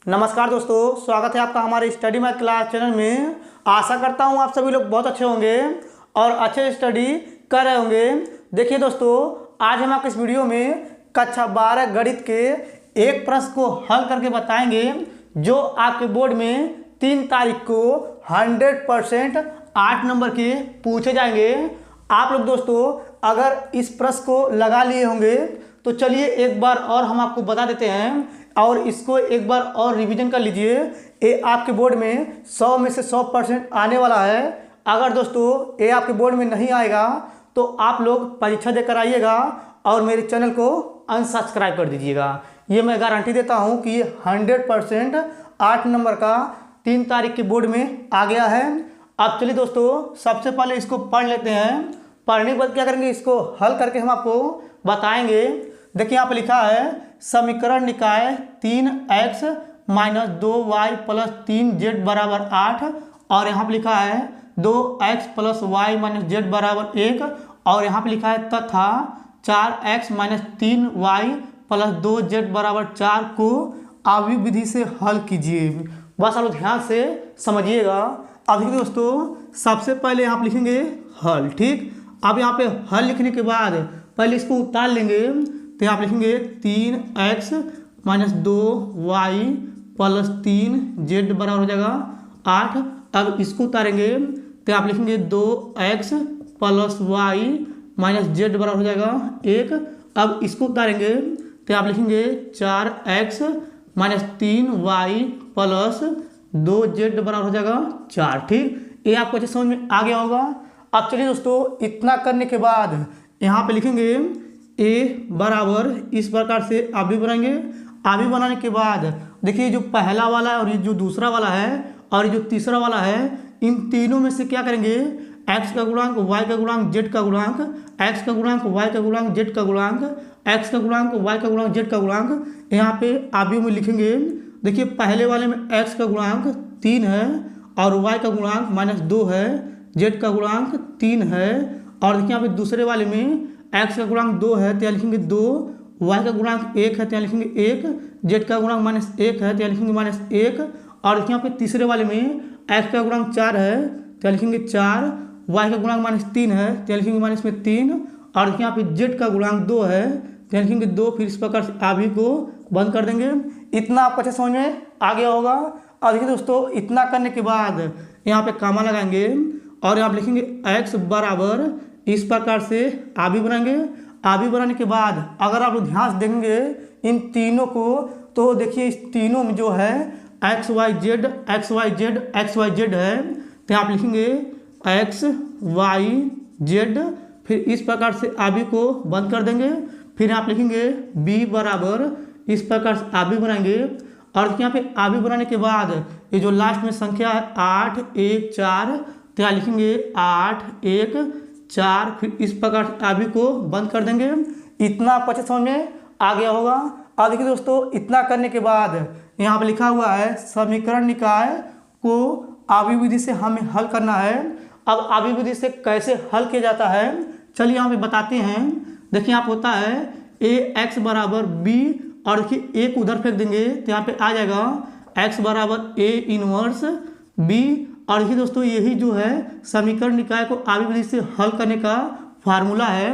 नमस्कार दोस्तों, स्वागत है आपका हमारे स्टडी मैथ क्लास चैनल में। आशा करता हूँ आप सभी लोग बहुत अच्छे होंगे और अच्छे स्टडी कर रहे होंगे। देखिए दोस्तों, आज हम आपको इस वीडियो में कक्षा 12 गणित के एक प्रश्न को हल करके बताएंगे जो आपके बोर्ड में 3 तारीख को 100% 8 नंबर के पूछे जाएंगे। आप लोग दोस्तों अगर इस प्रश्न को लगा लिए होंगे तो चलिए एक बार और हम आपको बता देते हैं और इसको एक बार और रिवीजन कर लीजिए। ये आपके बोर्ड में 100 में से 100% आने वाला है। अगर दोस्तों ये आपके बोर्ड में नहीं आएगा तो आप लोग परीक्षा देकर आइएगा और मेरे चैनल को अनसब्सक्राइब कर दीजिएगा। ये मैं गारंटी देता हूँ कि ये 100% 8 नंबर का 3 तारीख के बोर्ड में आ गया है। अब चलिए दोस्तों सबसे पहले इसको पढ़ लेते हैं। पढ़ने के बाद क्या करेंगे, इसको हल करके हम आपको बताएंगे। देखिए यहाँ पे लिखा है समीकरण निकाय 3x - 2y + 3z = 8 और यहाँ पे लिखा है 2x + y - z = 1 और यहाँ पे लिखा है तथा 4x - 3y + 2z = 4 को आवी विधि से हल कीजिए। बस आप ध्यान से समझिएगा। अभी दोस्तों सबसे पहले यहाँ पे लिखेंगे हल। ठीक, अब यहाँ पे हल लिखने के बाद पहले इसको उतार लेंगे तो यहाँ पे लिखेंगे 3x - 2y + 3z बराबर हो जाएगा 8। अब इसको उतारेंगे तो आप लिखेंगे 2x + y - z बराबर हो जाएगा 1। अब इसको उतारेंगे तो आप लिखेंगे 4x - 3y + 2z बराबर हो जाएगा 4। ठीक, ये आपको अच्छे समझ में आ गया होगा। अब चलिए दोस्तों इतना करने के बाद यहाँ पे लिखेंगे a बराबर इस प्रकार से आवी बनाएंगे। आवी बनाने के बाद देखिए जो पहला वाला है और ये जो दूसरा वाला है और ये जो तीसरा वाला है, इन तीनों में से क्या करेंगे, x का गुणांक y का गुणांक z का गुणांक, x का गुणांक y का गुणांक z का गुणांक, x का गुणांक y का गुणांक z का गुणांक यहाँ पे आवी में लिखेंगे। देखिए पहले वाले में x का गुणांक 3 है और y का गुणांक -2 है, z का गुणांक 3 है और देखिए यहाँ पे दूसरे वाले में x का गुणांक 2 है तो यहाँ लिखेंगे 2, y का गुणांक 1 है तो यहाँ लिखेंगे 1, z का गुणांक -1 है तो यहाँ लिखेंगे -1 और देखिए यहाँ पे तीसरे वाले में x का गुणांक 4 है तो यहाँ लिखेंगे 4, y का गुणांक -3 है तो यहाँ लिखेंगे -3 और देखिए यहाँ पे z का गुणांक 2 है तो यहाँ लिखेंगे 2। फिर इस प्रकार से आवी को बंद कर देंगे। इतना आपको अच्छे समझ में आ गया होगा। और देखिए दोस्तों इतना करने के बाद यहाँ पे कामा लगाएंगे और यहाँ पे लिखेंगे x बराबर इस प्रकार से आवी बनाएंगे। आवी बनाने के बाद अगर आप लोग ध्यान से देंगे इन तीनों को तो देखिए इस तीनों में जो है x y z है तो आप लिखेंगे x y z। फिर इस प्रकार से आवी को बंद कर देंगे। फिर आप लिखेंगे b बराबर इस प्रकार से आवी बनाएंगे और यहाँ पे आवी बनाने के बाद ये जो लास्ट में संख्या है 8 1 4 तो यहाँ लिखेंगे 8 1 4। फिर इस प्रकार से आवी को बंद कर देंगे। इतना आपको अच्छे समझ में आ गया होगा। और देखिए दोस्तों इतना करने के बाद यहाँ पे लिखा हुआ है समीकरण निकाय को आवी विधि से हमें हल करना है। अब आवी विधि से कैसे हल किया जाता है चलिए यहाँ पे बताते हैं। देखिए यहाँ पे होता है ax बराबर b और देखिए एक उधर फेंक देंगे तो यहाँ पे आ जाएगा x बराबर a इनवर्स b। और देखिए दोस्तों यही जो है समीकरण निकाय को आवी विधि से हल करने का फार्मूला है।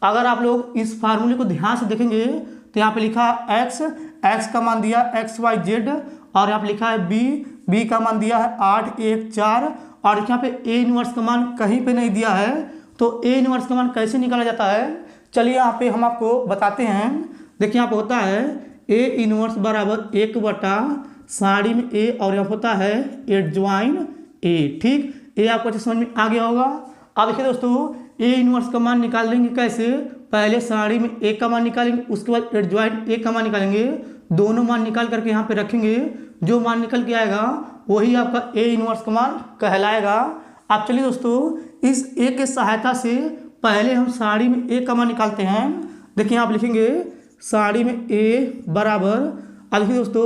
अगर आप लोग इस फार्मूले को ध्यान से देखेंगे तो यहाँ पे लिखा है x का मान दिया x y z और यहाँ पे लिखा है b का मान दिया है 8 1 4 और यहाँ पे a इनवर्स का मान कहीं पे नहीं दिया है। तो a इनवर्स का मान कैसे निकाला जाता है चलिए यहाँ पे हम आपको बताते हैं। देखिए यहाँ पे होता है a इनवर्स बराबर 1/साड़ी में a और यहाँ होता है एडज्वाइन a। ठीक, ये आपको अच्छे समझ में आ गया होगा। अब देखिए दोस्तों a इनवर्स का मान निकाल लेंगे कैसे, पहले साड़ी में a का मान निकालेंगे उसके बाद एडज्वाइन a का मान निकालेंगे। दोनों मान निकाल करके यहाँ पे रखेंगे। जो मान निकल के आएगा वही आपका a इनवर्स का मान कहलाएगा। अब चलिए दोस्तों इस a के सहायता से पहले हम साड़ी में a का मान निकालते हैं। देखिए यहाँ पे लिखेंगे साड़ी में a बराबर, अब देखिए दोस्तों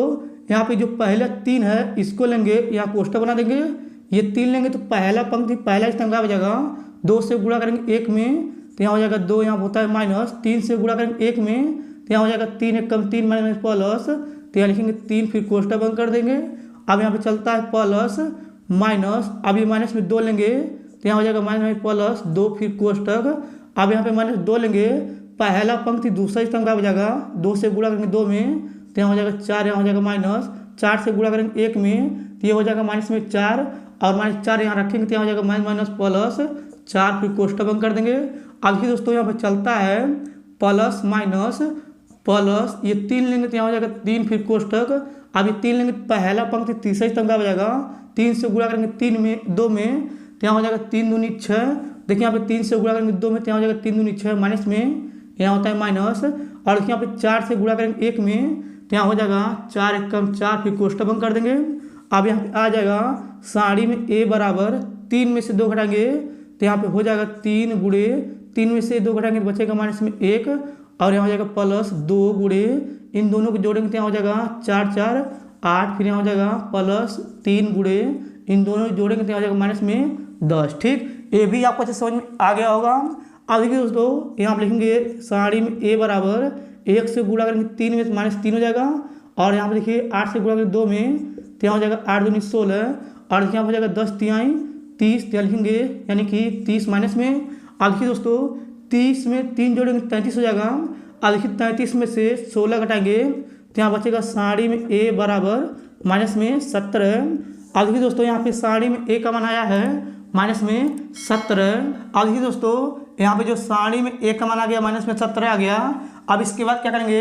यहाँ पे जो पहला 3 है इसको लेंगे, यहाँ कोष्ठक बना देंगे। ये 3 लेंगे तो पहला पंक्ति पहला स्थान हो जाएगा, 2 से गुणा करेंगे 1 में तो यहाँ हो जाएगा 2, यहाँ होता है -3 से गुणा करेंगे 1 में तो यहाँ हो जाएगा 3 × 3 -+ तो यहाँ लिखेंगे 3, फिर कोष्टक बंद कर देंगे। अब यहाँ पे चलता है प्लस माइनस, अब ये माइनस में 2 लेंगे तो यहाँ हो जाएगा माइनस प्लस 2, फिर कोष्टक। अब यहाँ पे माइनस 2 लेंगे, पहला पंक्ति दूसरा स्तंभ का हो जाएगा, 2 से गुणा करेंगे 2 में तो यहाँ हो जाएगा 4, यहाँ हो जाएगा माइनस 4 से गुणा करेंगे 1 में तो ये हो जाएगा माइनस में 4 और माइनस 4 यहाँ रखेंगे तो यहाँ हो जाएगा माइनस माइनस प्लस 4, फिर कोष्टक बंद कर देंगे। अब ही दोस्तों यहाँ पर चलता है प्लस माइनस प्लस, ये 3 लेंगे तो यहाँ हो जाएगा 3, फिर कोष्टक। अब ये 3 लेंगे पहला पंक्ति तीसरा स्तंभ का हो जाएगा, 3 से गुणा करेंगे 3 में 2 में तो यहाँ हो जाएगा 3 दूनी 6। देखिए यहाँ पे 3 से गुणा करेंगे 2 में तो यहाँ हो जाएगा 3 दूनी 6 माइनस में यहाँ होता है माइनस। और देखिए यहाँ पे 4 से गुणा करेंगे 1 में तो यहाँ हो जाएगा 4 एकम 4, फिर कोष्टक बंद कर देंगे। अब यहाँ पे आ जाएगा साड़ी में a बराबर 3 में से 2 घटाएंगे तो यहाँ पे हो जाएगा 3 गुणे 3 में से 2 घटाएंगे तो बचेगा माइनस में 1 और यहाँ हो जाएगा प्लस 2 गुणे इन दोनों को जोड़ेंगे तो यहाँ हो जाएगा 4 4 8, फिर यहाँ हो जाएगा प्लस 3 गुणे इन दोनों को जोड़ेंगे तो यहाँ हो जाएगा माइनस में 10। ठीक, ये भी आपको अच्छे समझ में आ गया होगा। अब देखिए दोस्तों यहाँ आप लिखेंगे साड़ी में a बराबर 1 से गुणा करेंगे 3 में माइनस 3 हो जाएगा और यहाँ पे देखिए 8 से गुणा करेंगे 2 में तो यहाँ हो जाएगा 8 दूनी 16 और देखिए यहाँ हो जाएगा 10 तिहाई 30 तो लिखेंगे यानी कि 30 माइनस में। अब देखिए दोस्तों 30 में 3 जोड़ेंगे 33 हो जाएगा। अब देखिए 33 में से 16 घटाएंगे तो यहाँ बचेगा साड़ी में a बराबर माइनस में 17। अब देखिए दोस्तों यहाँ पे साड़ी में a का मान आया है माइनस में 17। अब देखिए दोस्तों यहाँ पे जो साड़ी में a का मान आ गया माइनस में 17 आ गया। अब इसके बाद क्या करेंगे,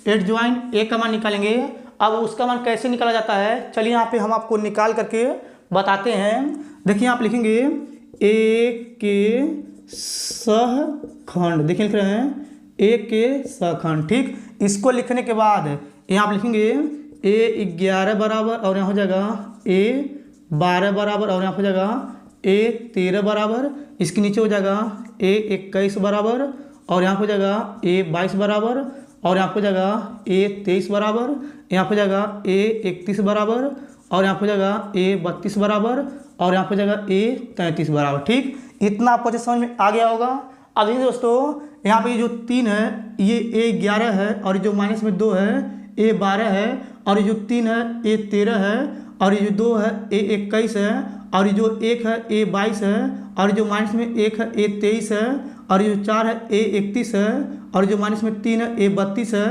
एडजॉइंट a का मान निकालेंगे। अब उसका मान कैसे निकाला जाता है, चलिए यहाँ पे हम आपको निकाल करके बताते हैं। देखिए आप लिखेंगे a के सहखंड, देखिए लिख रहे हैं a के सहखंड। ठीक, इसको लिखने के बाद यहाँ आप लिखेंगे a 11 बराबर और यहाँ हो जाएगा a 12 बराबर और यहाँ हो जाएगा a 13 बराबर, इसके नीचे हो जाएगा a 21 बराबर और यहाँ हो जाएगा a 22 बराबर और यहाँ हो जाएगा a 23 बराबर, यहाँ हो जाएगा a 31 बराबर और यहाँ हो जाएगा a 32 बराबर और यहाँ हो जाएगा a 33 बराबर। ठीक, इतना आपको अच्छे समझ में आ गया होगा। अब देखिए दोस्तों यहाँ पे जो 3 है ये a 11 है और जो माइनस में 2 है a 12 है और ये जो 3 है a 13 है और ये जो 2 है a 21 है और ये जो 1 है a 22 है और जो माइनस में 1 है a 23 है और ये जो 4 है a 31 है और जो माइनस में 3 है a 32 है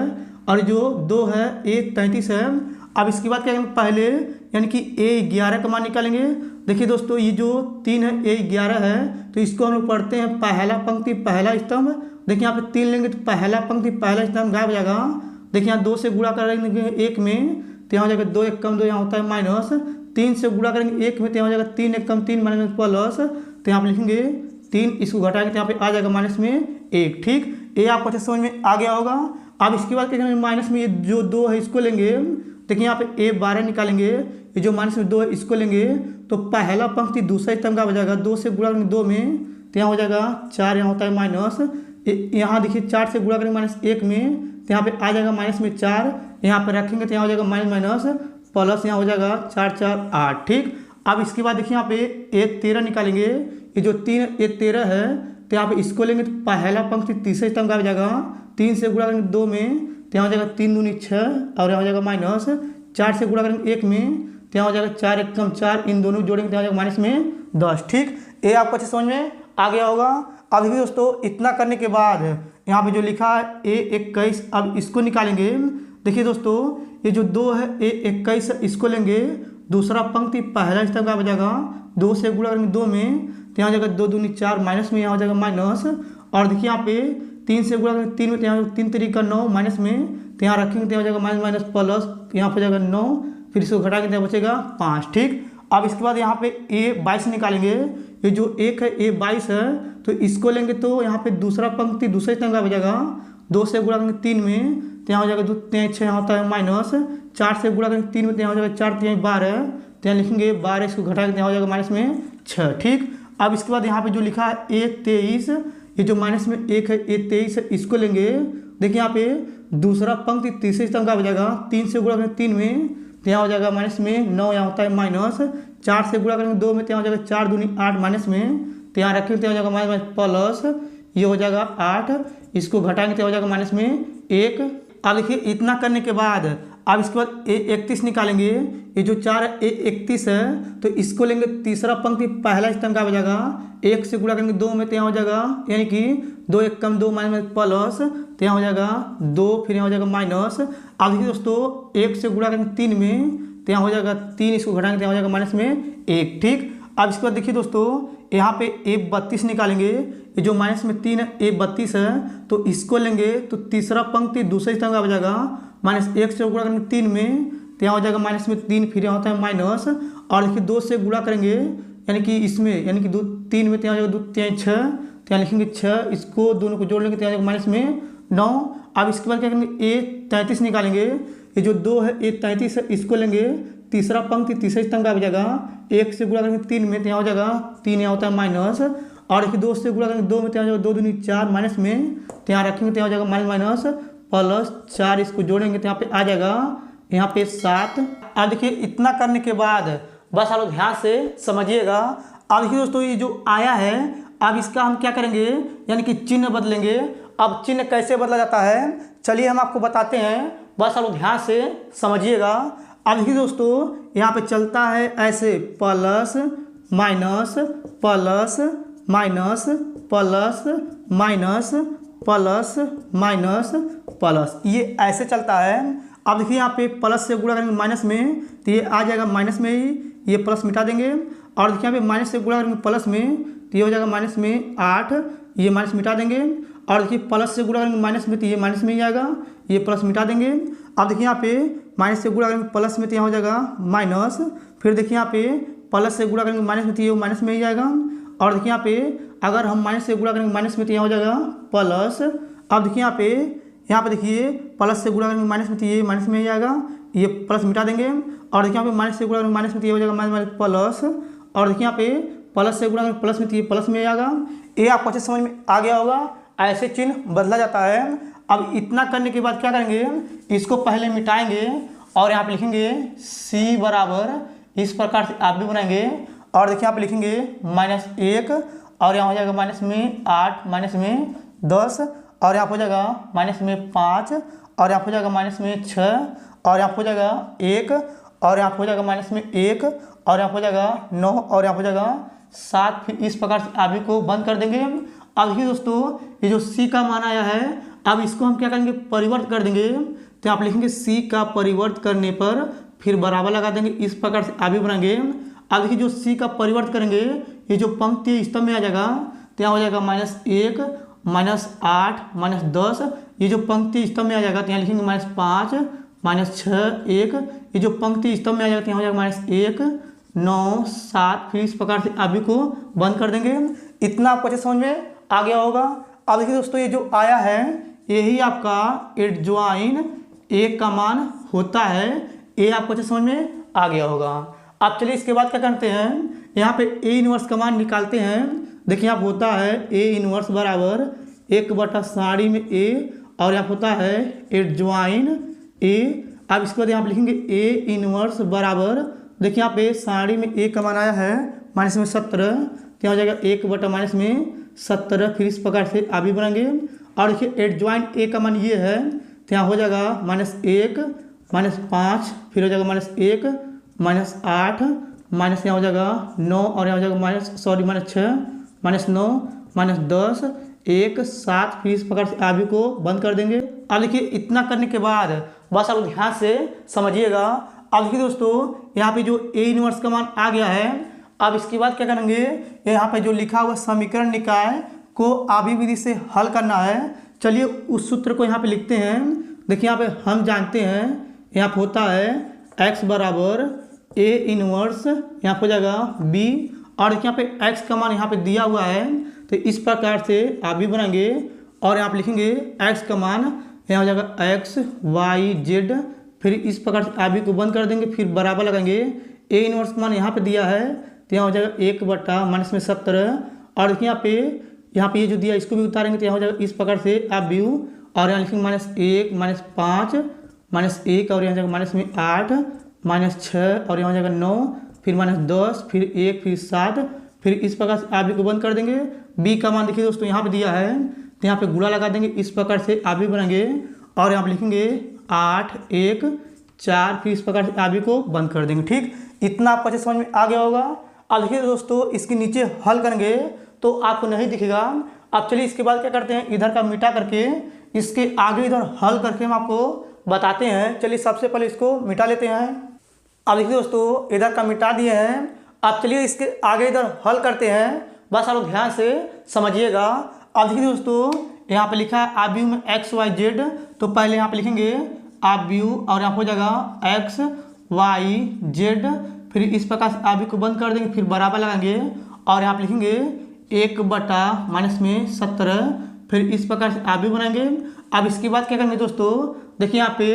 और जो 2 है a 33 है। अब इसके बाद क्या करेंगे, पहले यानी कि a 11 का मान निकालेंगे। देखिए दोस्तों ये जो 3 है a 11 है तो इसको हम लोग पढ़ते हैं पहला पंक्ति पहला स्तंभ। देखिए यहाँ पे 3 लेंगे तो पहला पंक्ति पहला स्तंभ गायब हो जाएगा। देखिए यहाँ 2 से गुणा करेंगे 1 में तो यहाँ हो जाएगा 2 1 कम 2 यहाँ होता है माइनस, 3 से गुणा करेंगे 1 में तो यहाँ हो जाएगा 3 1 कम 3 माइनस प्लस, तो यहाँ पे लिखेंगे 3, इसको घटाएंगे तो यहाँ पे आ जाएगा माइनस में 1। ठीक, ये आपको अच्छे समझ में आ गया होगा। अब इसके बाद क्या करेंगे, माइनस में ये जो 2 है इसको लेंगे। देखिए यहाँ पे a 12 निकालेंगे, ये जो माइनस में 2 है इसको लेंगे तो पहला पंक्ति दूसरा स्तंभ का हो जाएगा 2 से गुणा करेंगे 2 में तो यहाँ हो जाएगा 4, यहाँ होता है माइनस, यहाँ देखिए 4 से गुणा करेंगे माइनस 1 में तो यहाँ पे आ जाएगा माइनस में 4, यहाँ पे रखेंगे तो यहाँ हो जाएगा माइनस माइनस प्लस, यहाँ हो जाएगा 4 4 8। ठीक, अब इसके बाद देखिए यहाँ पे a 13 निकालेंगे, ये जो 3 a 13 है तो यहाँ पे इसको लेंगे तो पहला पंक्ति तीसरे स्तंभ का हो जाएगा 3 से गुणा करेंगे 2 में तो यहाँ हो जाएगा 3 दूनी 6 और यहाँ हो जाएगा माइनस, 4 से गुणा करेंगे 1 में तो यहाँ हो जाएगा 4 1 कम 4, इन दोनों जोड़ेंगे तो यहाँ हो जाएगा माइनस में 10। ठीक, ये आपको अच्छे समझ में आ गया होगा। अब भी दोस्तों इतना करने के बाद यहाँ पे जो लिखा है a 21, अब इसको निकालेंगे। देखिए दोस्तों ये जो 2 है a 21 इसको लेंगे, दूसरा पंक्ति पहला स्तंभ का हो जाएगा 2 से गुणा करेंगे 2 में तो यहाँ हो जाएगा 2 दूनी 4 माइनस में, यहाँ हो जाएगा माइनस, और देखिए यहाँ पे 3 से गुणा करेंगे 3 में तो यहाँ 3 3 का 9 माइनस में तो यहाँ रखेंगे तो यहाँ हो जाएगा माइनस माइनस प्लस, यहाँ हो जाएगा 9, फिर इसको घटाएंगे तो यहाँ बचेगा 5। ठीक, अब इसके बाद यहाँ पे a 22 निकालेंगे, ये जो 1 है a 22 है तो इसको लेंगे तो यहाँ पे दूसरा पंक्ति दूसरे स्तंभ का हो जाएगा 2 से गुणा करेंगे 3 में तो यहाँ हो जाएगा 2 3 6, यहाँ होता है माइनस, 4 से गुणा करेंगे 3 में तो यहाँ हो जाएगा 4 3 12, तो यहाँ लिखेंगे 12, इसको घटाएंगे तो यहाँ हो जाएगा माइनस में 6। ठीक, अब इसके बाद यहाँ पे जो लिखा है a 23, ये जो माइनस में 1 है a 23 है इसको लेंगे। देखिए यहाँ पे दूसरा पंक्ति तीसरे स्तंभ का हो जाएगा 3 से गुणा करेंगे 3 में तो यहाँ हो जाएगा माइनस में 9, यहाँ होता है माइनस, 4 से गुणा करेंगे 2 में तो यहाँ हो जाएगा 4 दूनी 8 माइनस में तो यहाँ रखेंगे तो हो जाएगा माइनस प्लस, ये हो जाएगा 8, इसको घटाएंगे तो हो जाएगा माइनस में 1। अब देखिए इतना करने के बाद अब इसके बाद A31 निकालेंगे। ये जो 4 A31 है तो इसको लेंगे तीसरा पंक्ति पहला स्तंभ का हो जाएगा, 1 से गुणा करेंगे 2 में तो यहाँ हो जाएगा, यानी कि 2 1 कम 2 माइनस प्लस, तो यहाँ हो जाएगा 2, फिर यहाँ हो जाएगा माइनस। अब देखिए दोस्तों 1 से गुणा करेंगे 3 में तो यहाँ हो जाएगा 3, इसको घटाएंगे तो यहाँ हो जाएगा माइनस में 1। ठीक, अब इसके बाद देखिए दोस्तों यहाँ पे A32 निकालेंगे। ये जो माइनस में 3 है A32 है तो इसको लेंगे तो तीसरा पंक्ति दूसरे स्तंभ का हो जाएगा, -1 से गुणा करेंगे 3 में तो यहाँ हो जाएगा माइनस में 3, फिर यहाँ होता है माइनस। और देखिए 2 से गुणा करेंगे यानी कि इसमें, यानी कि 3 में तो यहाँ हो जाएगा 2 3 6, तो यहाँ लिखेंगे 6, इसको दोनों को जोड़ लेंगे तो यहाँ हो जाएगा माइनस में 9। अब इसके बाद क्या करेंगे A33 निकालेंगे। ये जो 2 है A33 है इसको लेंगे तीसरा पंक्ति तीसरे स्तंभ का हो जाएगा, 1 से गुणा करेंगे 3 में तो यहाँ हो जाएगा 3, यहाँ होता है माइनस। और देखिए 2 से गुणा करेंगे 2 में तो यहाँ हो जाएगा 2 दूनी 4 माइनस में, तो यहाँ रखेंगे तो यहाँ हो जाएगा माइनस प्लस 4, इसको जोड़ेंगे तो यहाँ पे आ जाएगा यहाँ पे 7। अब देखिए इतना करने के बाद बस आप लोग ध्यान से समझिएगा। अब देखिए दोस्तों ये जो आया है अब इसका हम क्या करेंगे, यानी कि चिन्ह बदलेंगे। अब चिन्ह कैसे बदला जाता है चलिए हम आपको बताते हैं, बस आप लोग ध्यान से समझिएगा। अब देखिए दोस्तों यहाँ पे चलता है ऐसे plus minus plus minus plus minus plus minus plus, ये ऐसे चलता है। अब देखिए यहाँ पे प्लस से गुणा करेंगे माइनस में तो ये आ जाएगा माइनस में ही, ये प्लस मिटा देंगे। और देखिए यहाँ पे माइनस से गुणा करेंगे प्लस में तो ये हो जाएगा माइनस में 8, ये माइनस मिटा देंगे। और देखिए प्लस से गुणा करेंगे माइनस में तो ये माइनस में ही आएगा, ये प्लस मिटा देंगे। अब देखिए यहाँ पे माइनस से गुणा करेंगे प्लस में तो यहाँ हो जाएगा माइनस, फिर देखिए यहाँ पे प्लस से गुणा करेंगे माइनस में तो ये माइनस में ही आएगा। और देखिए यहाँ पे अगर हम माइनस से गुणा करेंगे माइनस में तो यहाँ हो जाएगा प्लस। अब देखिए यहाँ पे देखिए प्लस से गुणा करेंगे माइनस में तो ये माइनस में ही आएगा, ये प्लस मिटा देंगे। और देखिए यहाँ पे माइनस से गुणा करेंगे माइनस में तो ये हो जाएगा माइनस प्लस। और देखिए यहाँ पे प्लस से गुणा करेंगे प्लस में तो ये प्लस में आएगा। ये आपको अच्छे समझ में आ गया होगा, ऐसे चिन्ह बदला जाता है। अब इतना करने के बाद क्या करेंगे, इसको पहले मिटाएंगे और यहाँ पे लिखेंगे C बराबर, इस प्रकार से आप भी बनाएंगे। और देखिए यहाँ पे लिखेंगे -1 और यहाँ हो जाएगा माइनस में 8 माइनस में 10 और यहाँ हो जाएगा माइनस में 5 और यहाँ हो जाएगा माइनस में 6 और यहाँ हो जाएगा 1 और यहाँ हो जाएगा माइनस में 1 और यहाँ हो जाएगा 9 और यहाँ हो जाएगा 7। फिर इस प्रकार से आप भी को बंद कर देंगे। अब देखिए दोस्तों ये जो C का मान आया है अब इसको हम क्या करेंगे, परिवर्त कर देंगे। तो आप लिखेंगे C का परिवर्त करने पर फिर बराबर लगा देंगे, इस प्रकार से आप भी बनाएंगे। अब देखिए जो C का परिवर्त करेंगे ये जो पंक्ति स्तंभ में आ जाएगा तो यहाँ हो जाएगा -1 -8 -10, ये जो पंक्ति स्तंभ में आ जाएगा तो यहाँ लिखेंगे -5 -6 1, ये जो पंक्ति स्तंभ में आ जाएगा तो यहाँ हो जाएगा -1 9 7। फिर इस प्रकार से आप भी को बंद कर देंगे। इतना आपको अच्छे समझ में आ गया होगा। अब देखिए दोस्तों ये जो आया है यही आपका एडजॉइन ए का मान होता है, ये आपको अच्छे समझ में आ गया होगा। अब चलिए इसके बाद क्या करते हैं, यहाँ पे ए इनवर्स का मान निकालते हैं। देखिए यहाँ होता है ए इनवर्स बराबर 1/साड़ी में ए और यहाँ होता है एडजॉइन ए। अब इसके बाद यहाँ पे लिखेंगे ए इनवर्स बराबर, देखिए यहाँ पे साड़ी में ए का मान आया है माइनस में 17 तो यहाँ हो जाएगा 1/-17। फिर इस प्रकार से आप भी बनाएंगे। और देखिए एडजॉइन ए का मान ये है तो यहाँ हो जाएगा -1 -5 फिर हो जाएगा -1 -8 माइनस यहाँ हो जाएगा 9 और यहाँ हो जाएगा -6 -9 -10 1 7। फिर इस प्रकार से आप भी को बंद कर देंगे। अब देखिए इतना करने के बाद बस आप ध्यान से समझिएगा। अब देखिए दोस्तों यहाँ पे जो ए इनवर्स का मान आ गया है, अब इसके बाद क्या करेंगे, यहाँ पे जो लिखा हुआ समीकरण निकाय को आवी विधि से हल करना है। चलिए उस सूत्र को यहाँ पे लिखते हैं। देखिए यहाँ पे हम जानते हैं यहाँ पे होता है x बराबर ए इनवर्स यहाँ पे हो जाएगा b और यहाँ पे x का मान यहाँ पे दिया हुआ है तो इस प्रकार से आप भी बनाएंगे। और यहाँ पे लिखेंगे x का मान यहाँ हो जाएगा x y z, फिर इस प्रकार से आप भी को बंद कर देंगे, फिर बराबर लगाएंगे। ए इनवर्स का मान यहाँ पे दिया है तो यहाँ हो जाएगा 1/-17 और देखिए यहाँ पे ये जो दिया इसको भी उतारेंगे तो यहाँ हो जाएगा इस प्रकार से आप व्यू। और यहाँ लिखेंगे -1 -5 -1 और यहाँ जाएगा -8 -6 और यहाँ हो जाएगा 9 फिर -10 फिर 1 फिर 7। फिर इस प्रकार से आप भी को बंद कर देंगे। बी का मान देखिए दोस्तों यहाँ पे दिया है तो यहाँ पे गुणा लगा देंगे, इस प्रकार से आप भी बनाएंगे। और यहाँ पे लिखेंगे 8 1 4, फिर इस प्रकार से आप भी को बंद कर देंगे। ठीक, इतना आपको अच्छे समझ में आ गया होगा। अब देखिए दोस्तों, इसके नीचे हल करेंगे तो आपको नहीं दिखेगा। अब चलिए इसके बाद क्या करते हैं, इधर का मिटा करके इसके आगे इधर हल करके हम आपको बताते हैं। चलिए सबसे पहले इसको मिटा लेते हैं। अब देखिए दोस्तों, इधर का मिटा दिए हैं। अब चलिए इसके आगे इधर हल करते हैं, बस आप लोग ध्यान से समझिएगा। अब देखिए दोस्तों, यहाँ पे लिखा है आप व्यू में एक्स वाई जेड, तो पहले यहाँ पे लिखेंगे आप व्यू और यहाँ हो जाएगा एक्स वाई जेड, फिर इस प्रकार से आप व्यू को बंद कर देंगे, फिर बराबर लगाएंगे और यहाँ पे लिखेंगे 1/-17, फिर इस प्रकार से आप व्यू बनाएंगे। अब इसके बाद क्या करेंगे दोस्तों, देखिए यहाँ पे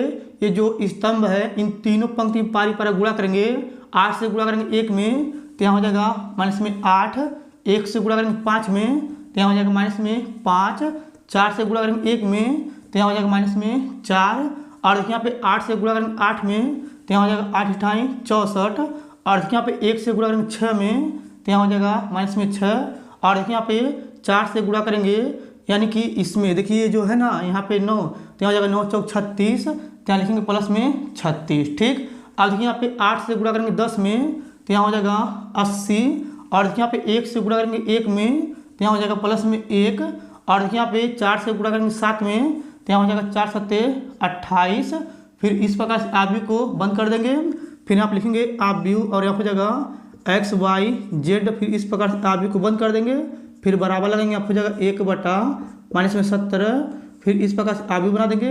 ये जो स्तंभ है इन तीनों पंक्ति में पारी पारा गुणा करेंगे। 8 से गुणा करेंगे 1 में तो यहाँ हो जाएगा -8, 1 से गुणा करेंगे 5 में तो यहाँ हो जाएगा -5, 4 से गुणा करेंगे 1 में तो यहाँ हो जाएगा -4, और देखिए यहाँ पे 8 से गुणा करेंगे 8 में तो यहाँ हो जाएगा 8 × 64, और देखिए यहाँ पे 1 से गुणा करेंगे 6 में तो यहाँ हो जाएगा -6, और देखिए यहाँ पे 4 से गुणा करेंगे यानी कि इसमें देखिए जो है ना यहाँ पे 9 तो यहाँ हो जाएगा 9 × 4 = 36, तो यहाँ लिखेंगे प्लस में 36। ठीक, अब देखिए यहाँ पे 8 से गुणा करेंगे 10 में तो यहाँ हो जाएगा 80, और देखिए यहाँ पे 1 से गुणा करेंगे 1 में तो यहाँ हो जाएगा प्लस में 1, और देखिए यहाँ पे 4 से गुणा करेंगे 7 में तो यहाँ हो जाएगा 4 × 7 = 28, फिर इस प्रकार से आप व्यू को बंद कर देंगे। फिर यहाँ पे लिखेंगे आप व्यू और यहाँ हो जाएगा एक्स वाई जेड, फिर इस प्रकार से आप व्यू को बंद कर देंगे, फिर बराबर लगाएंगे, आप हो जाएगा 1/-17, फिर इस प्रकार से आप व्यू बना देंगे।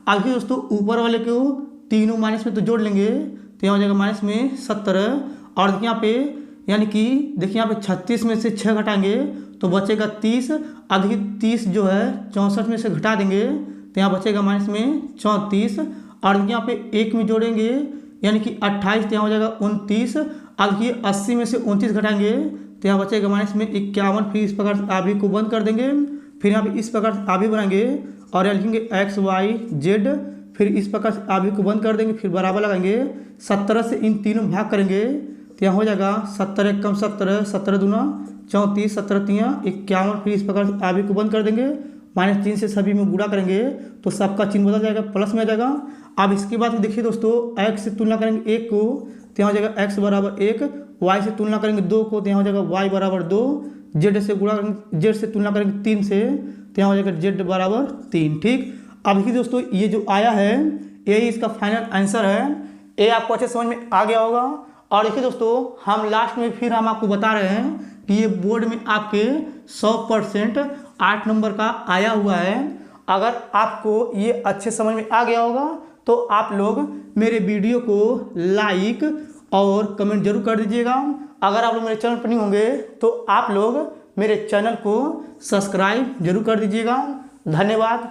अब भी दोस्तों ऊपर वाले को तीनों माइनस में तो जोड़ लेंगे तो यहाँ हो जाएगा -17, और देखिए यहाँ पे यानी कि देखिए यहाँ पे 36 में से 6 घटाएंगे तो बचेगा 30, अब देखिए 30 जो है 64 में से घटा देंगे तो यहाँ बचेगा -34, और देखिए यहाँ पे 1 में जोड़ेंगे यानी कि 28 तो यहाँ हो जाएगा 29, अब देखिए 80 में से 29 घटाएंगे तो यहाँ बचेगा -51, फिर इस प्रकार से आप भी को बंद कर देंगे। फिर यहाँ पे इस प्रकार से आप भी बनाएंगे और यहाँ लिखेंगे एक्स वाई जेड, फिर इस प्रकार से आप भी को बंद कर देंगे, फिर बराबर लगाएंगे। 17 से इन तीनों भाग करेंगे तो यहाँ हो जाएगा 17 × 1 = 17, 17 दूना 34, 17 तियाँ 51, फिर इस प्रकार से आप भी को बंद कर देंगे। -3 से सभी में गुणा करेंगे तो सबका चिन्ह बदल जाएगा, प्लस में आ जाएगा। अब इसके बाद देखिए दोस्तों, एक्स से तुलना करेंगे 1 को तो यहाँ हो जाएगा x = 1, y से तुलना करेंगे 2 को तो यहाँ हो जाएगा y = 2, z से गुणा करेंगे, z से तुलना करेंगे 3 से तो यहाँ हो जाएगा z = 3। ठीक, अब देखिए दोस्तों, ये जो आया है यही इसका फाइनल आंसर है। ये आपको अच्छे समझ में आ गया होगा। और देखिए दोस्तों, हम लास्ट में फिर हम आपको बता रहे हैं कि ये बोर्ड में आपके 100% 8 नंबर का आया हुआ है। अगर आपको ये अच्छे समझ में आ गया होगा तो आप लोग मेरे वीडियो को लाइक और कमेंट जरूर कर दीजिएगा। अगर आप लोग मेरे चैनल पर नहीं होंगे तो आप लोग मेरे चैनल को सब्सक्राइब जरूर कर दीजिएगा। धन्यवाद।